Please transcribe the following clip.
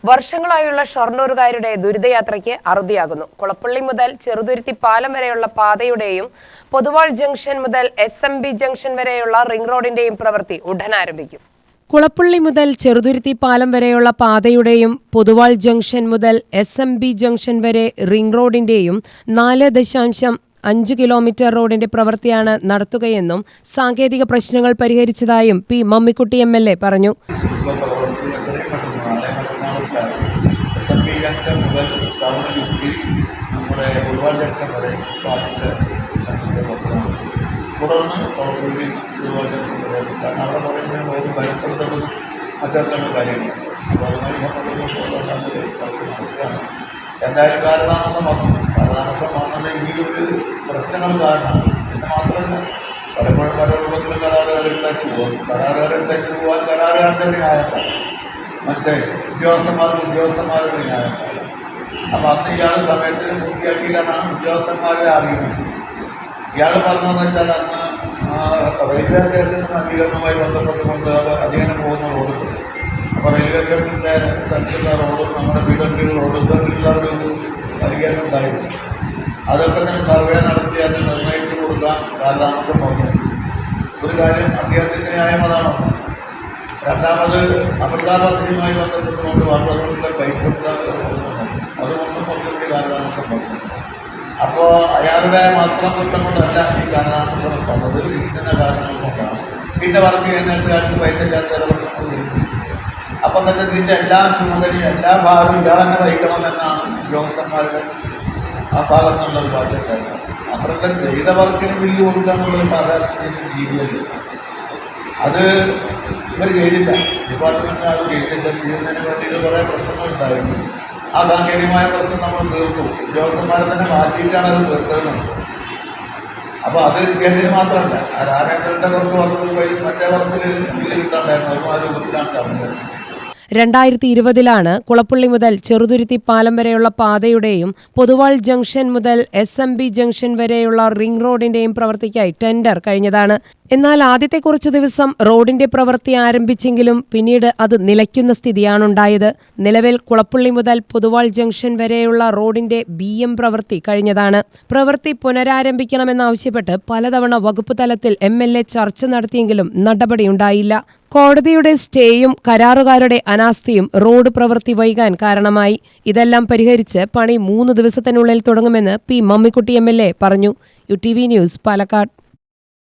വർഷങ്ങളായുള്ള ഷൊർണൂരുകാരുടെ ദുരിതയാത്രയ്ക്ക് അറുതിയാകുന്നു. കുളപ്പള്ളി മുതൽ ചെറുതുരുത്തി പാലം വരെയുള്ള പാതയുടെയും പൊതുവാൾ ജംഗ്ഷൻ മുതൽ SMB ജംഗ്ഷൻ വരെയുള്ള റിംഗ് റോഡിന്റെയും പ്രവൃത്തി ഉടൻ ആരംഭിക്കും. കുളപ്പള്ളി മുതൽ ചെറുതുരുത്തി പാലം വരെയുള്ള പാതയുടെയും പൊതുവാൾ ജംഗ്ഷൻ മുതൽ SMB ജംഗ്ഷൻ വരെ റിംഗ് റോഡിന്റെയും 4.5 കിലോമീറ്റർ റോഡിന്റെ പ്രവൃത്തിയാണ് നടത്തുകയെന്നും സാങ്കേതിക പ്രശ്നങ്ങൾ പരിഹരിച്ചതായും പി മമ്മിക്കുട്ടി MLA പറഞ്ഞു. SMB ജംഗ്ഷൻ മുതൽ ടൗൺ ചുറ്റി നമ്മുടെ പൊതുവാൾ ജംഗ്ഷൻ വരെ തുടർന്ന് കുളപ്പള്ളി പൊതുവാൾ ജംഗ്ഷൻ വരെ കാരണം അവിടെ കുറേ റോഡ് ഭയപ്പെടുത്തുന്നത് മറ്റൊക്കെയുള്ള കാര്യങ്ങൾ. അപ്പോൾ അതുമായി നടക്കുകയാണ്. എന്തായാലും കാലതാമസം വന്നത് ഈ ഒരു പ്രശ്നങ്ങൾ കാരണമാണ്. പിന്നെ മാത്രമല്ല പലപ്പോഴും പല രൂപത്തിലും കരാറുകാരിൽ ടച്ച് പോകും. കരാറുകാരിൽ ടച്ച് പോകാൻ കരാറുകാരുടെ ഒരു ന്യായമാണ്, മനസ്സിലായി, ഉദ്യോഗസ്ഥന്മാരുടെ ഒരു ന്യായമാണ്. അപ്പം അന്ന് ഇയാൾ സമയത്തിന് പൂർത്തിയാക്കിയിട്ടാണ് ഉദ്യോഗസ്ഥന്മാരെ അറിയുന്നത്. ഇയാൾ പറഞ്ഞതെന്ന് വെച്ചാൽ അന്ന് റെയിൽവേ സ്റ്റേഷൻ നവീകരണവുമായി ബന്ധപ്പെട്ടുകൊണ്ട് അധികം പോകുന്ന റോഡുണ്ട്. അപ്പോൾ റെയിൽവേ സ്റ്റേഷൻ്റെ സ്ഥലത്തുള്ള റോഡും നമ്മുടെ വീടുകളിൽ റോഡുകളിലുള്ള ഒരു അലിഗേഷൻ ഉണ്ടായിരുന്നു. അതൊക്കെ തന്നെ സർവേ നടത്തി അത് നിർണ്ണയിച്ചു കൊടുക്കാൻ കാലതാമസം വന്നു. ഒരു കാര്യം അദ്ദേഹത്തിൻ്റെ ന്യായം അതാണ്. രണ്ടാമത് അമൃത പദ്ധതിയുമായി ബന്ധപ്പെട്ടുകൊണ്ട് വാട്ടറുകളുടെ പൈപ്പ് അതുകൊണ്ട് കുറച്ചുകൂടി കാലതാമസം വന്നു. അപ്പോൾ അയാളുടെ മാത്രം കുറ്റം കൊണ്ടല്ല ഈ കാലതാമസം വന്നത്, ഇതിൻ്റെ കാരണങ്ങൾ കൊണ്ടാണ്. പിന്നെ വർക്ക് ചെയ്യുന്നതിനകത്ത് പൈസ ചേർത്ത് ചില പ്രശ്നങ്ങൾ ലഭിച്ചു. അപ്പം തന്നെ ഇതിൻ്റെ എല്ലാ ചുമതലയും എല്ലാ ഭാഗവും ഇയാൾ തന്നെ വഹിക്കണമെന്നാണ് ഉദ്യോഗസ്ഥന്മാരുടെ ആ ഭാഗത്തു നിന്നുള്ള ഒരു ഭാഷക്കാരുന്നത്. അവരെല്ലാം ചെയ്ത വർക്കിന് ബില്ല് കൊടുക്കുക എന്നുള്ളൊരു സാധാരണ രീതിയല്ല. അത് ഇവർ ചെയ്തില്ല, ഡിപ്പാർട്ട്മെൻറ്റ് ആൾ ചെയ്തില്ല. ചെയ്യുന്നതിന് വേണ്ടിയിട്ട് കുറേ പ്രശ്നങ്ങളുണ്ടായിരുന്നു. ആ സാങ്കേതികമായ പ്രശ്നം നമ്മൾ തീർത്തു. ഉദ്യോഗസ്ഥന്മാരെ തന്നെ മാറ്റിയിട്ടാണ് അത് തീർത്തതെന്നുണ്ട്. അപ്പോൾ അത് കേന്ദ്രം മാത്രമല്ല, ആ രാമേന്ദ്രൻ്റെ കുറച്ച് വർക്ക് മറ്റേ വർക്കിൽ ബില്ല് കിട്ടാണ്ടായിരുന്നു. അതും ആ രൂപത്തിലാണ് പറഞ്ഞത്. 2020 കുളപ്പള്ളി മുതൽ ചെറുതുരുത്തി പാലം വരെയുള്ള പാതയുടെയും പൊതുവാൾ ജംഗ്ഷൻ മുതൽ SMB ജംഗ്ഷൻ വരെയുള്ള റിംഗ് റോഡിന്റെയും പ്രവൃത്തിക്കായി ടെൻഡർ കഴിഞ്ഞതാണ്. എന്നാൽ ആദ്യത്തെ കുറച്ചു ദിവസം റോഡിന്റെ പ്രവൃത്തി ആരംഭിച്ചെങ്കിലും പിന്നീട് അത് നിലയ്ക്കുന്ന സ്ഥിതിയാണുണ്ടായത്. നിലവിൽ കുളപ്പള്ളി മുതൽ പൊതുവാൾ ജംഗ്ഷൻ വരെയുള്ള റോഡിന്റെ BM പ്രവൃത്തി കഴിഞ്ഞതാണ്. പ്രവൃത്തി പുനരാരംഭിക്കണമെന്നാവശ്യപ്പെട്ട് പലതവണ വകുപ്പ് തലത്തിൽ MLA ചർച്ച നടത്തിയെങ്കിലും നടപടിയുണ്ടായില്ല. കോടതിയുടെ സ്റ്റേയും കരാറുകാരുടെ അനാസ്ഥയും റോഡ് പ്രവൃത്തി വൈകാൻ കാരണമായി. ഇതെല്ലാം പരിഹരിച്ച് പണി 3 ദിവസത്തിനുള്ളിൽ തുടങ്ങുമെന്ന് പി മമ്മിക്കുട്ടി MLA പറഞ്ഞു. UTV news, Palakkad.